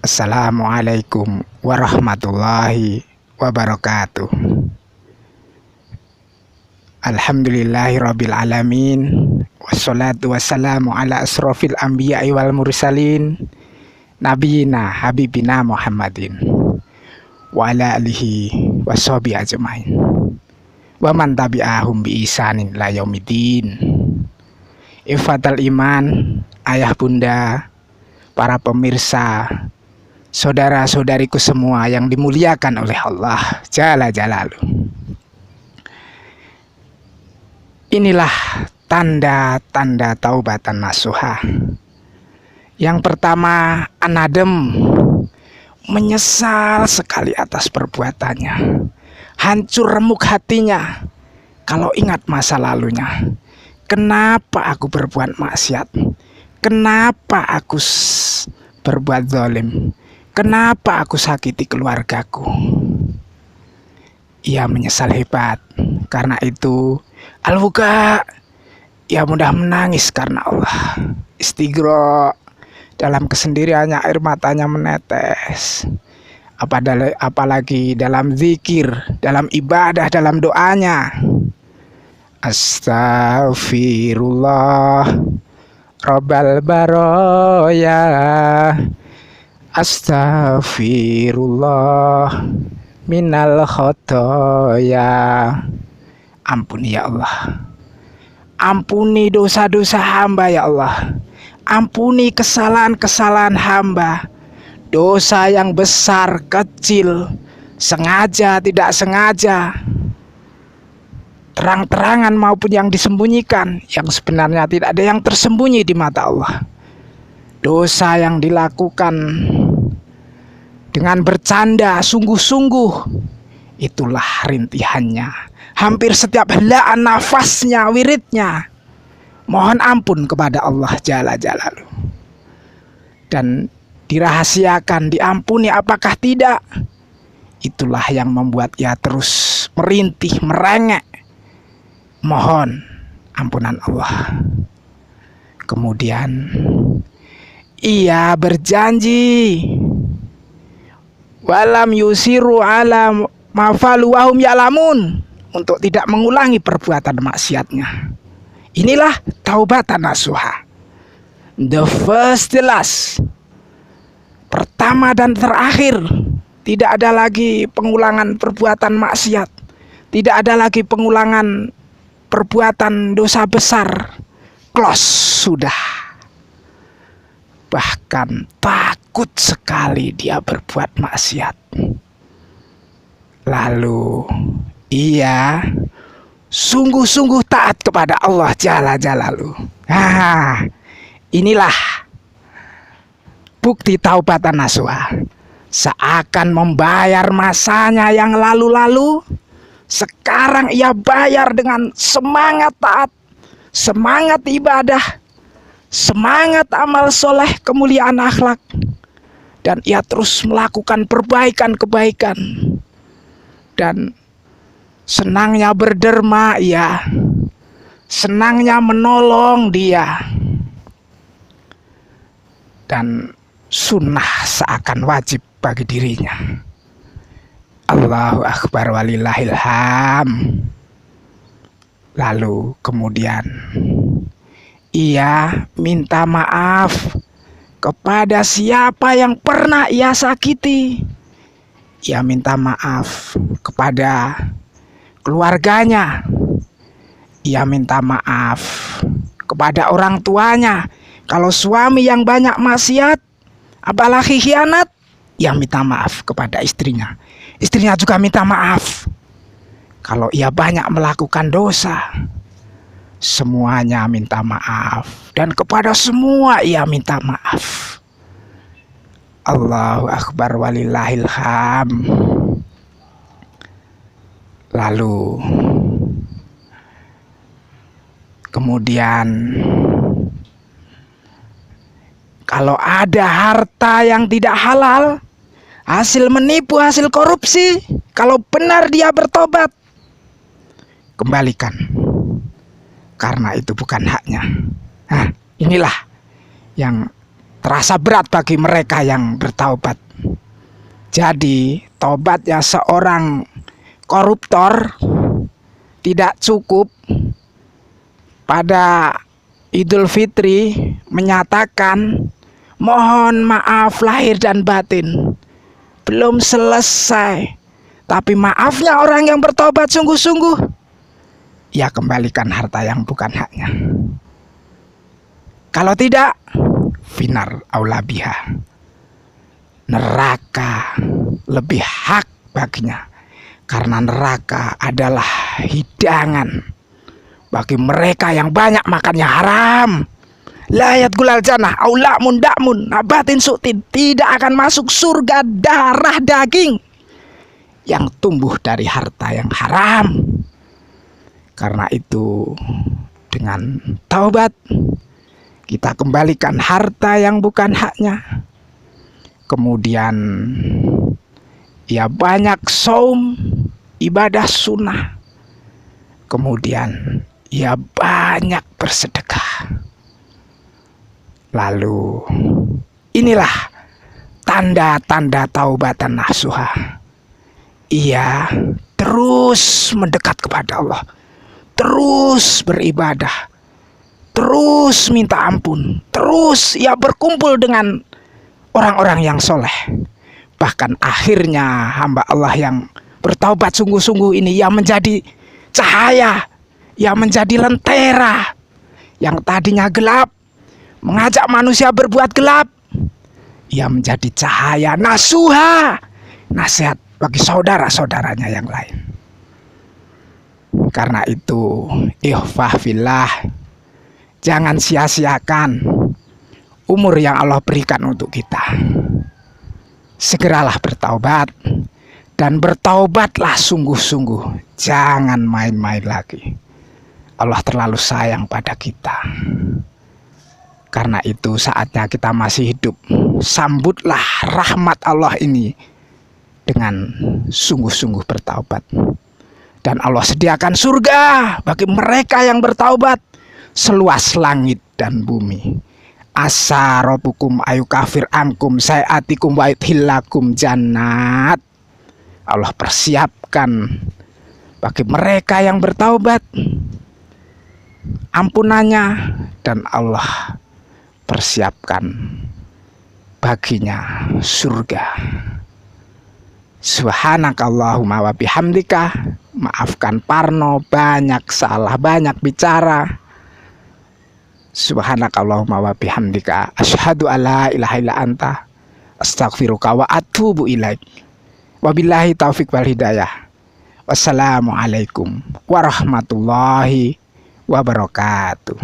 Assalamualaikum warahmatullahi wabarakatuh. Alhamdulillahirabbil alamin. Wassalatu wassalamu ala asrofil anbiya'i wal mursalin nabiyina habibina Muhammadin wa ala alihi washabihi ajmain wa man tabi'ahum bi ihsanin ila yaumiddin. Ifatal iman, ayah bunda, para pemirsa, saudara-saudariku semua yang dimuliakan oleh Allah Jalla Jalaluh. Inilah tanda-tanda taubatan nasuha. Yang pertama, an-nadam, menyesal sekali atas perbuatannya, hancur remuk hatinya kalau ingat masa lalunya. Kenapa aku berbuat maksiat? Kenapa aku berbuat zalim? Kenapa aku sakiti keluargaku? Ia menyesal hebat. Karena itu al-buka, ia mudah menangis karena Allah. Istighra, dalam kesendiriannya air matanya menetes. Apalagi dalam zikir, dalam ibadah, dalam doanya. Astaghfirullah Rabbal baroya, astaghfirullah minal khotoya. Ampuni ya Allah, ampuni dosa-dosa hamba ya Allah. Ampuni kesalahan-kesalahan hamba, dosa yang besar, kecil, sengaja, tidak sengaja, terang-terangan maupun yang disembunyikan, yang sebenarnya tidak ada yang tersembunyi di mata Allah. Dosa yang dilakukan dengan bercanda, sungguh-sungguh, itulah rintihannya. Hampir setiap helaan nafasnya, wiridnya, mohon ampun kepada Allah Jalla Jalaluh. Dan dirahasiakan, diampuni apakah tidak? Itulah yang membuat ia terus merintih, merengek, mohon ampunan Allah. Kemudian ia berjanji, walam yusiru ala mafalu wahum ya'lamun, untuk tidak mengulangi perbuatan maksiatnya. Inilah taubatan nasuha. The first, the last, pertama dan terakhir. Tidak ada lagi pengulangan perbuatan maksiat. Tidak ada lagi pengulangan perbuatan dosa besar. Close sudah. Bahkan takut sekali dia berbuat maksiat. Lalu ia sungguh-sungguh taat kepada Allah Jalla Jalaluh. Inilah bukti taubatan nasuha. Seakan membayar masanya yang lalu-lalu, sekarang ia bayar dengan semangat taat, semangat ibadah, semangat amal soleh, kemuliaan akhlak. Dan ia terus melakukan perbaikan-kebaikan. Dan senangnya berderma ia, senangnya menolong dia. Dan sunnah seakan wajib bagi dirinya. Allahu Akbar walillahilham. Lalu kemudian ia minta maaf kepada siapa yang pernah ia sakiti. Ia minta maaf kepada keluarganya. Ia minta maaf kepada orang tuanya. Kalau suami yang banyak maksiat, apalagi khianat, ia minta maaf kepada istrinya. Istrinya juga minta maaf kalau ia banyak melakukan dosa. Semuanya minta maaf, dan kepada semua ia minta maaf. Allahu Akbar walillahilham. Lalu kemudian kalau ada harta yang tidak halal, hasil menipu, hasil korupsi, kalau benar dia bertobat, kembalikan, karena itu bukan haknya. Inilah yang terasa berat bagi mereka yang bertaubat. Jadi taubatnya seorang koruptor tidak cukup pada Idul Fitri menyatakan mohon maaf lahir dan batin. Belum selesai, tapi maafnya orang yang bertobat sungguh-sungguh, ia kembalikan harta yang bukan haknya. Kalau tidak, finar aula biha, neraka lebih hak baginya, karena neraka adalah hidangan bagi mereka yang banyak makannya haram. Layat gulal jannah aula mundakmun nabatin sutin, tidak akan masuk surga darah daging yang tumbuh dari harta yang haram. Karena itu dengan taubat kita kembalikan harta yang bukan haknya. Kemudian ya banyak saum, ibadah sunnah. Kemudian ya banyak bersedekah. Lalu inilah tanda-tanda taubatan nasuha. Ia terus mendekat kepada Allah, terus beribadah, terus minta ampun, terus ia berkumpul dengan orang-orang yang soleh. Bahkan akhirnya hamba Allah yang bertaubat sungguh-sungguh ini ia menjadi cahaya, ia menjadi lentera. Yang tadinya gelap, mengajak manusia berbuat gelap, ia menjadi cahaya nasuha, nasihat bagi saudara-saudaranya yang lain. Karena itu ikhfah fillah, jangan sia-siakan umur yang Allah berikan untuk kita. Segeralah bertaubat, dan bertaubatlah sungguh-sungguh, jangan main-main lagi. Allah terlalu sayang pada kita. Karena itu saatnya kita masih hidup, sambutlah rahmat Allah ini dengan sungguh-sungguh bertaubat. Dan Allah sediakan surga bagi mereka yang bertaubat seluas langit dan bumi. Asa rabbukum ayu kafir ankum sayatikum wa yudkhilakum jannat. Allah persiapkan bagi mereka yang bertaubat ampunannya, dan Allah persiapkan baginya surga. Subhanakallahumma wa bihamdika, maafkan Parno, banyak salah, banyak bicara. Subhanakallahumma wa bihamdika, asyhadu alla ilaha illa anta, astaghfiruka wa atubu ilaik. Wabillahi taufik wal hidayah. Wassalamualaikum warahmatullahi wabarakatuh.